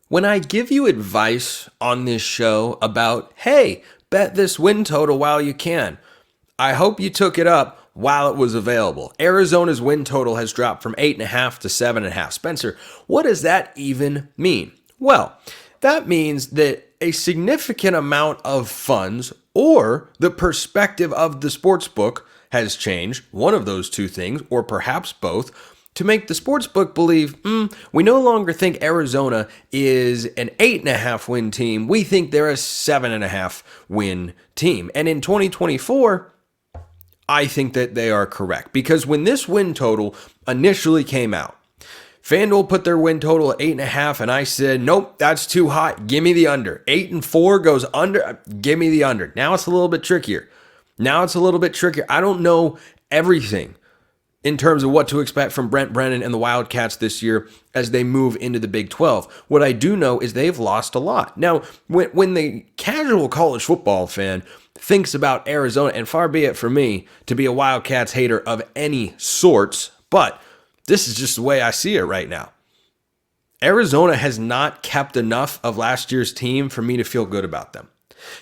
When I give you advice on this show about, hey, bet this win total while you can, I hope you took it up while it was available. Arizona's win total has dropped from 8.5 to 7.5. Spencer, what does that even mean? Well, that means that a significant amount of funds or the perspective of the sports book has changed, one of those two things, or perhaps both, to make the sportsbook believe, we no longer think Arizona is an 8.5 win team. We think they're a 7.5 win team. And in 2024, I think that they are correct. Because when this win total initially came out, FanDuel put their win total at 8.5, and I said, nope, that's too high. Give me the under. 8-4 goes under. Give me the under. Now it's a little bit trickier. I don't know everything in terms of what to expect from Brent Brennan and the Wildcats this year as they move into the Big 12. What I do know is they've lost a lot. Now, when the casual college football fan thinks about Arizona, and far be it for me to be a Wildcats hater of any sorts, but this is just the way I see it right now. Arizona has not kept enough of last year's team for me to feel good about them.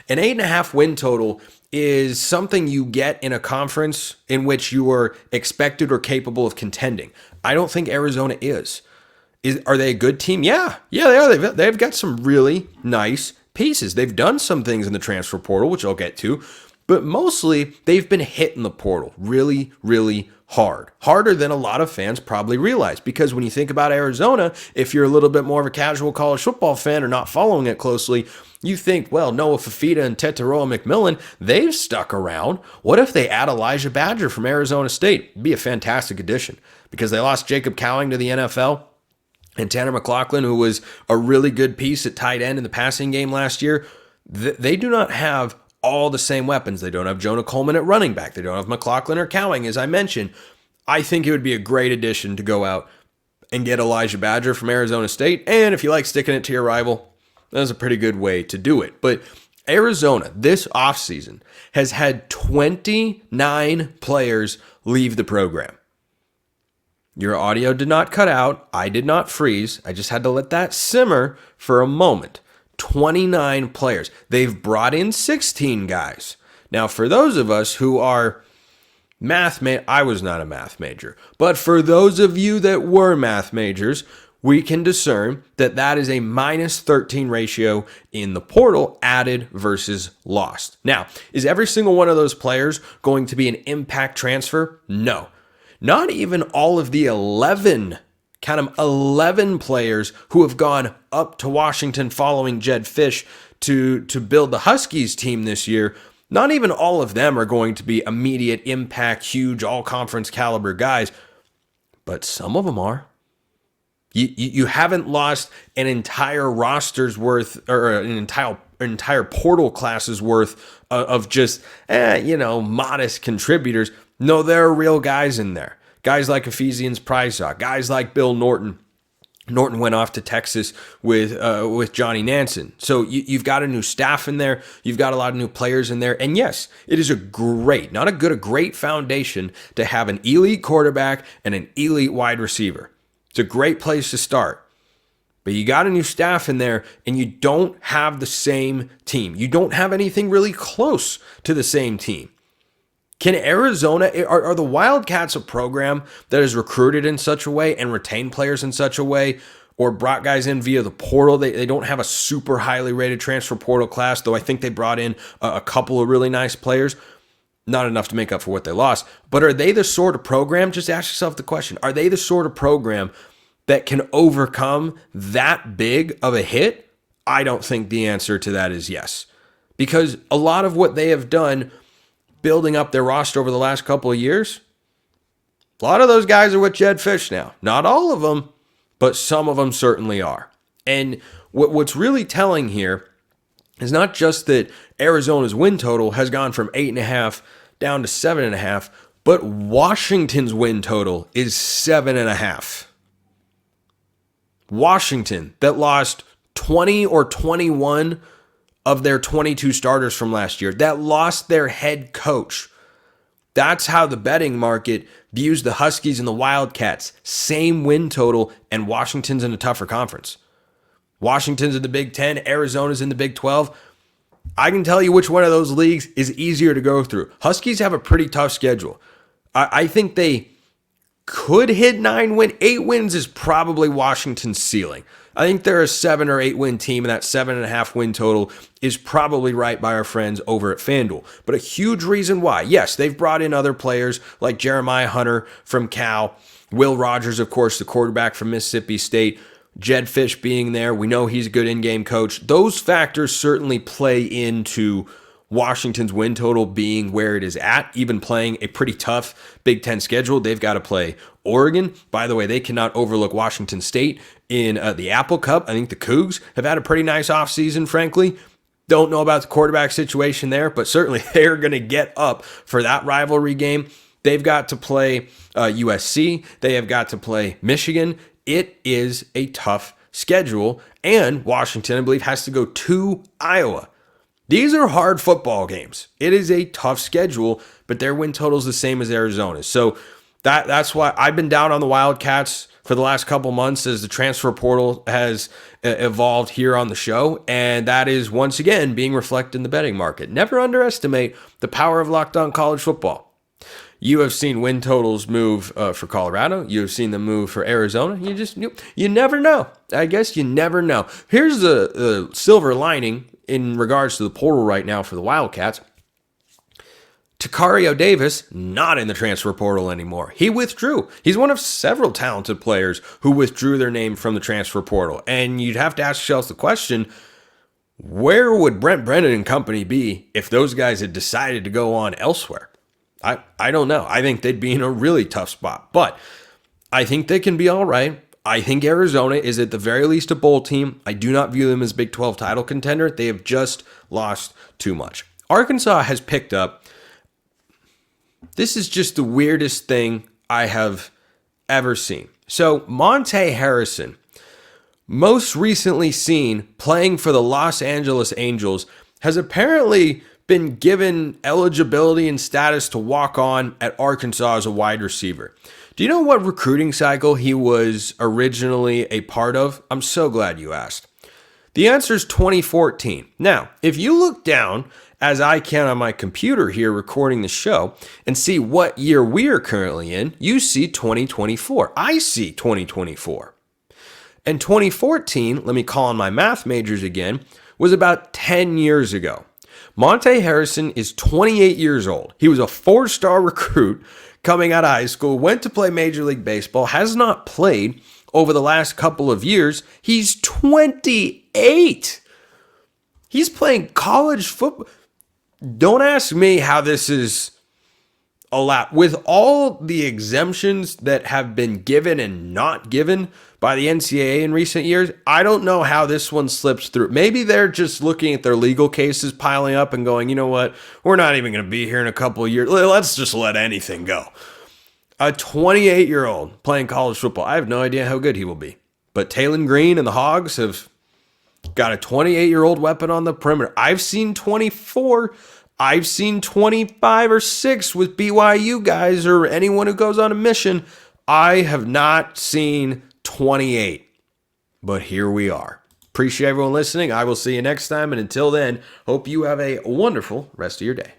An 8.5 win total is something you get in a conference in which you are expected or capable of contending. I don't think Arizona is. Are they a good team? Yeah, they are. They've got some really nice pieces. They've done some things in the transfer portal, which I'll get to, but mostly they've been hitting the portal really, really hard. Harder than a lot of fans probably realize, because when you think about Arizona, if you're a little bit more of a casual college football fan or not following it closely, you think, well, Noah Fafita and Tetaroa McMillan, they've stuck around. What if they add Elijah Badger from Arizona State? It'd be a fantastic addition, because they lost Jacob Cowing to the NFL. And Tanner McLaughlin, who was a really good piece at tight end in the passing game last year, they do not have all the same weapons. They don't have Jonah Coleman at running back. They don't have McLaughlin or Cowing, as I mentioned. I think it would be a great addition to go out and get Elijah Badger from Arizona State. And if you like sticking it to your rival, that's a pretty good way to do it. But Arizona, this offseason, has had 29 players leave the program. Your audio did not cut out. I did not freeze. I just had to let that simmer for a moment. 29 players. They've brought in 16 guys. Now, for those of us who are I was not a math major, but for those of you that were math majors, we can discern that that is a -13 ratio in the portal, added versus lost. Now, is every single one of those players going to be an impact transfer? No. Not even all of the 11 players who have gone up to Washington following Jed Fish to build the Huskies team this year. Not even all of them are going to be immediate impact, huge, all-conference caliber guys, but some of them are. You haven't lost an entire roster's worth or an entire portal class's worth of just, modest contributors. No, there are real guys in there. Guys like Ephesians Prysock, guys like Bill Norton. Norton went off to Texas with Johnny Nansen. So you've got a new staff in there. You've got a lot of new players in there. And yes, it is a great foundation to have an elite quarterback and an elite wide receiver. It's a great place to start. But you got a new staff in there, and you don't have the same team. You don't have anything really close to the same team. Can Arizona, are the Wildcats a program that is recruited in such a way and retained players in such a way, or brought guys in via the portal? They don't have a super highly rated transfer portal class, though I think they brought in a couple of really nice players. Not enough to make up for what they lost. But are they the sort of program, just ask yourself the question, are they the sort of program that can overcome that big of a hit? I don't think the answer to that is yes. Because a lot of what they have done building up their roster over the last couple of years, a lot of those guys are with Jed Fish now. Not all of them, but some of them certainly are. And what's really telling here is not just that Arizona's win total has gone from 8.5 down to 7.5, but Washington's win total is 7.5. Washington, that lost 20 or 21 of their 22 starters from last year, that lost their head coach. That's how the betting market views the Huskies and the Wildcats. Same win total, and Washington's in a tougher conference. Washington's in the Big 10, Arizona's in the Big 12. I can tell you which one of those leagues is easier to go through. Huskies have a pretty tough schedule. I think they could hit 9 wins. 8 wins is probably Washington's ceiling. I think they're a 7 or 8 win team, and that 7.5 win total is probably right by our friends over at FanDuel. But a huge reason why, yes, they've brought in other players like Jeremiah Hunter from Cal, Will Rogers, of course, the quarterback from Mississippi State, Jed Fish being there. We know he's a good in-game coach. Those factors certainly play into Washington's win total being where it is at, even playing a pretty tough Big Ten schedule. They've got to play Oregon. By the way, they cannot overlook Washington State in the Apple Cup. I think the Cougs have had a pretty nice offseason, frankly. Don't know about the quarterback situation there, but certainly they're going to get up for that rivalry game. They've got to play USC. They have got to play Michigan. It is a tough schedule, and Washington, I believe, has to go to Iowa. These are hard football games. It is a tough schedule, but their win total is the same as Arizona's. So that's why I've been down on the Wildcats for the last couple months as the transfer portal has evolved here on the show, and that is once again being reflected in the betting market. Never underestimate the power of Locked On College Football. You have seen win totals move for Colorado. You have seen them move for Arizona. You never know. I guess you never know. Here's the silver lining in regards to the portal right now for the Wildcats. Takario Davis, not in the transfer portal anymore. He withdrew. He's one of several talented players who withdrew their name from the transfer portal. And you'd have to ask yourself the question, where would Brent Brennan and company be if those guys had decided to go on elsewhere? I don't know. I think they'd be in a really tough spot, but I think they can be all right. I think Arizona is at the very least a bowl team. I do not view them as Big 12 title contender. They have just lost too much. Arkansas has picked up. This is just the weirdest thing I have ever seen. So Monte Harrison, most recently seen playing for the Los Angeles Angels, has apparently been given eligibility and status to walk on at Arkansas as a wide receiver. Do you know what recruiting cycle he was originally a part of? I'm so glad you asked. The answer is 2014. Now, if you look down, as I can on my computer here recording the show, and see what year we are currently in, you see 2024. I see 2024. And 2014, let me call on my math majors again, was about 10 years ago. Monte Harrison is 28 years old. He was a 4-star recruit coming out of high school, went to play Major League Baseball, has not played over the last couple of years. He's 28. He's playing college football. Don't ask me how this is allowed. With all the exemptions that have been given and not given by the NCAA in recent years, I don't know how this one slips through. Maybe they're just looking at their legal cases piling up and going, you know what, we're not even going to be here in a couple of years. Let's just let anything go. A 28-year-old playing college football. I have no idea how good he will be. But Talon Green and the Hogs have got a 28-year-old weapon on the perimeter. I've seen 24. I've seen 25 or 6 with BYU guys or anyone who goes on a mission. I have not seen 28. But here we are. Appreciate everyone listening. I will see you next time. And until then, hope you have a wonderful rest of your day.